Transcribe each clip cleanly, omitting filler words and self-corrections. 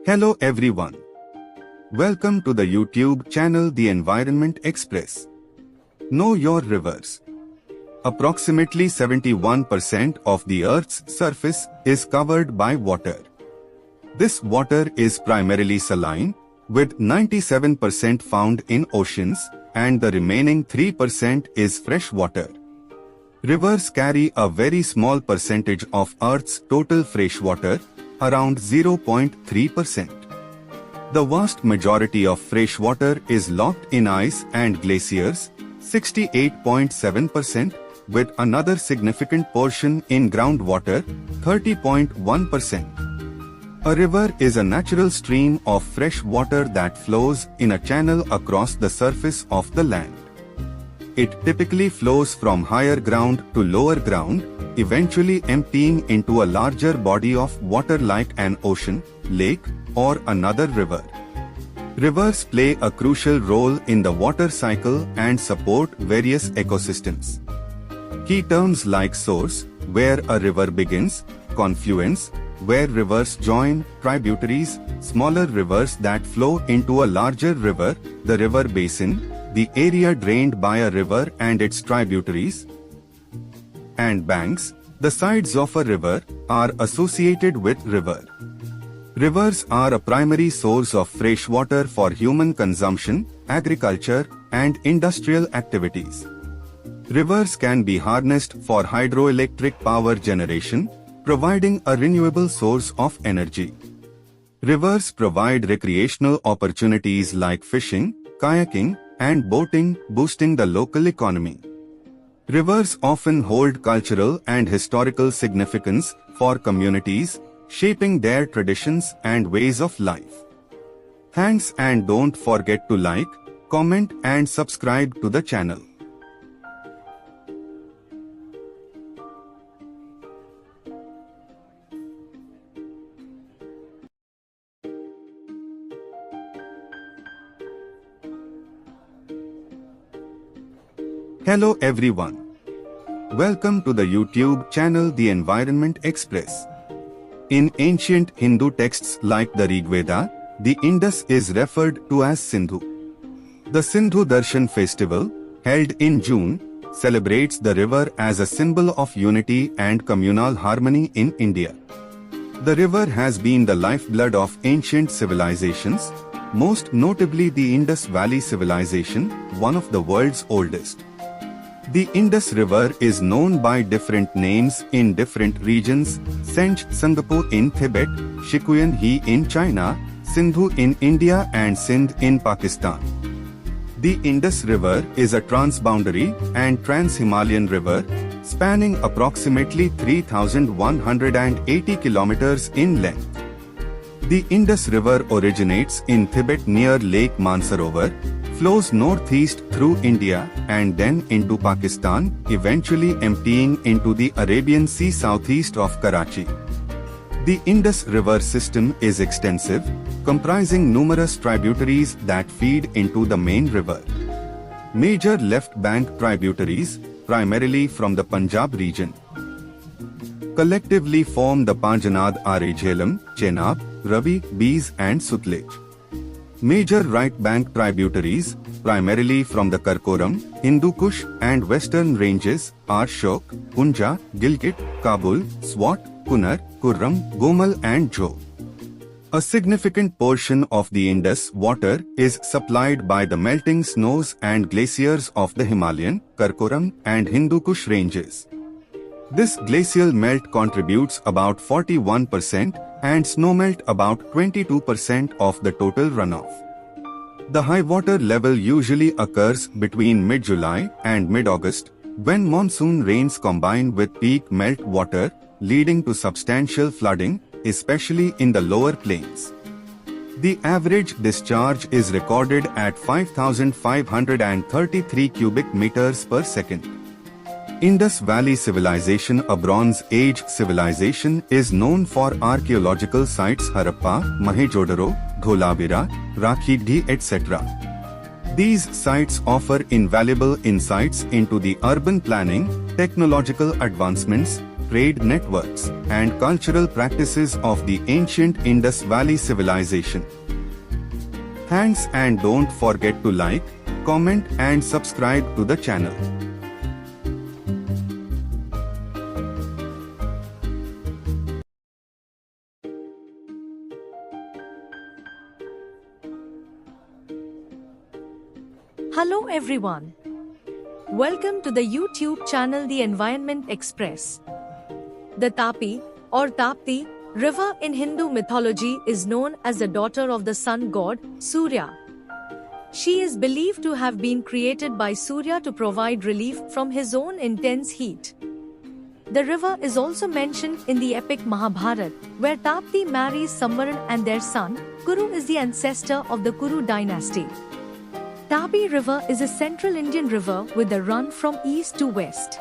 Hello everyone. Welcome to the YouTube channel The Environment Express. Know your rivers. Approximately 71% of the Earth's surface is covered by water. This water is primarily saline, with 97% found in oceans, and the remaining 3% is fresh water. Rivers carry a very small percentage of Earth's total freshwater, around 0.3%. The vast majority of fresh water is locked in ice and glaciers, 68.7%, with another significant portion in groundwater, 30.1%. A river is a natural stream of fresh water that flows in a channel across the surface of the land. It typically flows from higher ground to lower ground, eventually emptying into a larger body of water like an ocean, lake, or another river. Rivers play a crucial role in the water cycle and support various ecosystems. Key terms like source, where a river begins, confluence, where rivers join, tributaries, smaller rivers that flow into a larger river, the river basin, the area drained by a river and its tributaries, and banks, the sides of a river, are associated with river. Rivers are a primary source of fresh water for human consumption, agriculture, and industrial activities. Rivers can be harnessed for hydroelectric power generation, providing a renewable source of energy. Rivers provide recreational opportunities like fishing, kayaking, and boating, boosting the local economy. Rivers often hold cultural and historical significance for communities, shaping their traditions and ways of life. Thanks, and don't forget to like, comment and subscribe to the channel. Hello everyone. Welcome to the YouTube channel The Environment Express. In ancient Hindu texts like the Rigveda, the Indus is referred to as Sindhu. The Sindhu Darshan festival, held in June, celebrates the river as a symbol of unity and communal harmony in India. The river has been the lifeblood of ancient civilizations, most notably the Indus Valley Civilization, one of the world's oldest. The Indus River is known by different names in different regions: Sench Sangpo in Tibet, Shikuyan He in China, Sindhu in India and Sindh in Pakistan. The Indus River is a transboundary and trans-Himalayan river, spanning approximately 3,180 kilometers in length. The Indus River originates in Tibet near Lake Mansarovar, flows northeast through India and then into Pakistan, eventually emptying into the Arabian Sea southeast of Karachi. The Indus River system is extensive, comprising numerous tributaries that feed into the main river. Major left bank tributaries, primarily from the Punjab region, collectively form the Panjnad Are Jhelum, Chenab, Ravi, Beas and Sutlej. Major right bank tributaries, primarily from the Karakoram, Hindu Kush and western ranges, are Shok, Punja, Gilgit, Kabul, Swat, Kunar, Kurram, Gomal and Jo. A significant portion of the Indus water is supplied by the melting snows and glaciers of the Himalayan, Karakoram and Hindu Kush ranges. This glacial melt contributes about 41% and snowmelt about 22% of the total runoff. The high water level usually occurs between mid-July and mid-August, when monsoon rains combine with peak melt water, leading to substantial flooding, especially in the lower plains. The average discharge is recorded at 5,533 cubic meters per second. Indus Valley Civilization, a Bronze Age civilization, is known for archaeological sites Harappa, Mohenjo-daro, Dholavira, Rakhidi, etc. These sites offer invaluable insights into the urban planning, technological advancements, trade networks, and cultural practices of the ancient Indus Valley civilization. Thanks, and don't forget to like, comment and subscribe to the channel. Hello everyone. Welcome to the YouTube channel The Environment Express. The Tapi or Tapti river in Hindu mythology is known as the daughter of the sun god, Surya. She is believed to have been created by Surya to provide relief from his own intense heat. The river is also mentioned in the epic Mahabharata, where Tapti marries Samvaran and their son, Kuru is the ancestor of the Kuru dynasty. Tapi River is a central Indian river with a run from east to west.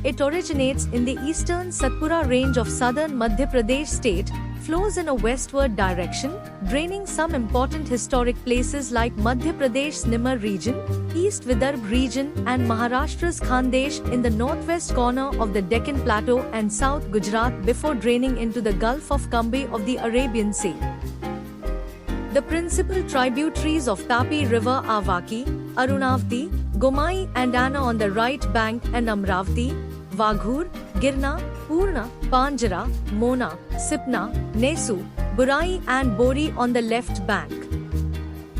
It originates in the eastern Satpura range of southern Madhya Pradesh state, flows in a westward direction, draining some important historic places like Madhya Pradesh's Nimar region, East Vidarbha region and Maharashtra's Khandesh in the northwest corner of the Deccan Plateau and South Gujarat before draining into the Gulf of Cambi of the Arabian Sea. The principal tributaries of Tapi River are Vaki, Arunavati, Gomai and Anna on the right bank and Amravati, Vaghur, Girna, Purna, Panjara, Mona, Sipna, Nesu, Burai and Bori on the left bank.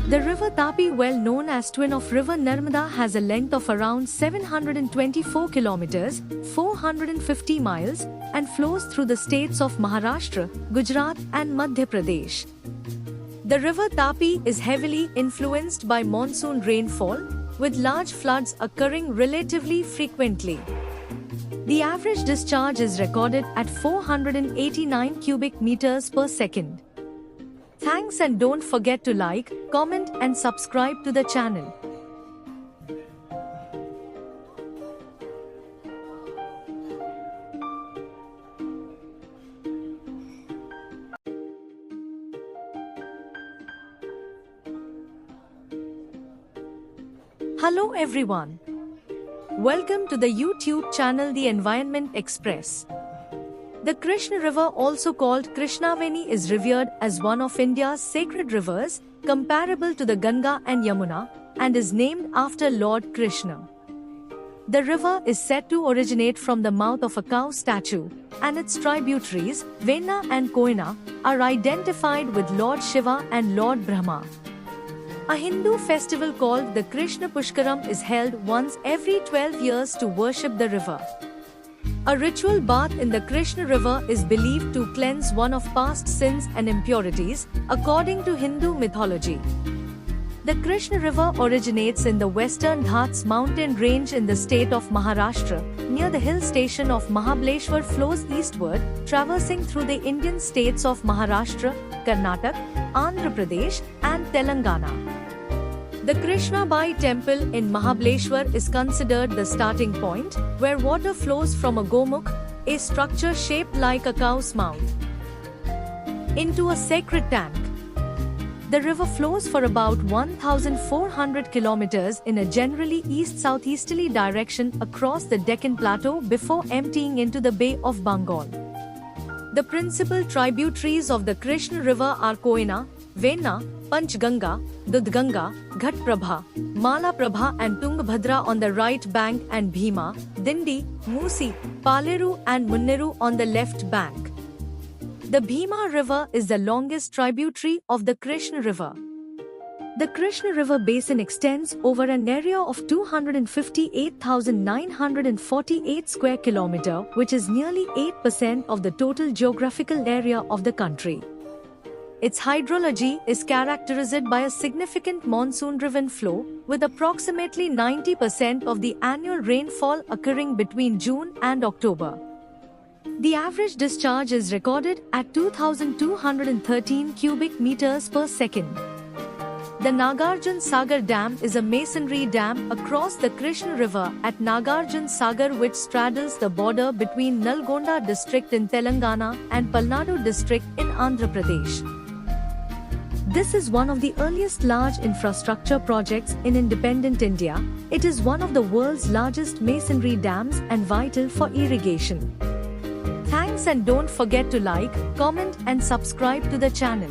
The river Tapi, well known as twin of river Narmada, has a length of around 724 kilometers, 450 miles and flows through the states of Maharashtra, Gujarat and Madhya Pradesh. The river Tapi is heavily influenced by monsoon rainfall, with large floods occurring relatively frequently. The average discharge is recorded at 489 cubic meters per second. Thanks, and don't forget to like, comment and subscribe to the channel. Hello everyone. Welcome to the YouTube channel The Environment Express. The Krishna River, also called Krishnaveni, is revered as one of India's sacred rivers, comparable to the Ganga and Yamuna, and is named after Lord Krishna. The river is said to originate from the mouth of a cow statue, and its tributaries, Vena and Koyna, are identified with Lord Shiva and Lord Brahma. A Hindu festival called the Krishna Pushkaram is held once every 12 years to worship the river. A ritual bath in the Krishna River is believed to cleanse one of past sins and impurities, according to Hindu mythology. The Krishna River originates in the western Ghats mountain range in the state of Maharashtra, near the hill station of Mahabaleshwar, flows eastward, traversing through the Indian states of Maharashtra, Karnataka, Andhra Pradesh and Telangana. The Krishnabai temple in Mahabaleshwar is considered the starting point, where water flows from a gomukh, a structure shaped like a cow's mouth, into a sacred tank. The river flows for about 1,400 kilometers in a generally east-southeasterly direction across the Deccan Plateau before emptying into the Bay of Bengal. The principal tributaries of the Krishna River are Koyna, Vena, Panchganga, Dudganga, Ghatprabha, Malaprabha and Tungabhadra on the right bank and Bhima, Dindi, Musi, Paleru and Munneru on the left bank. The Bhima River is the longest tributary of the Krishna River. The Krishna River basin extends over an area of 258,948 square kilometers, which is nearly 8% of the total geographical area of the country. Its hydrology is characterized by a significant monsoon-driven flow, with approximately 90% of the annual rainfall occurring between June and October. The average discharge is recorded at 2,213 cubic meters per second. The Nagarjun Sagar Dam is a masonry dam across the Krishna River at Nagarjun Sagar, which straddles the border between Nalgonda district in Telangana and Palnadu district in Andhra Pradesh. This is one of the earliest large infrastructure projects in independent India. It is one of the world's largest masonry dams and vital for irrigation. Thanks and don't forget to like, comment and subscribe to the channel.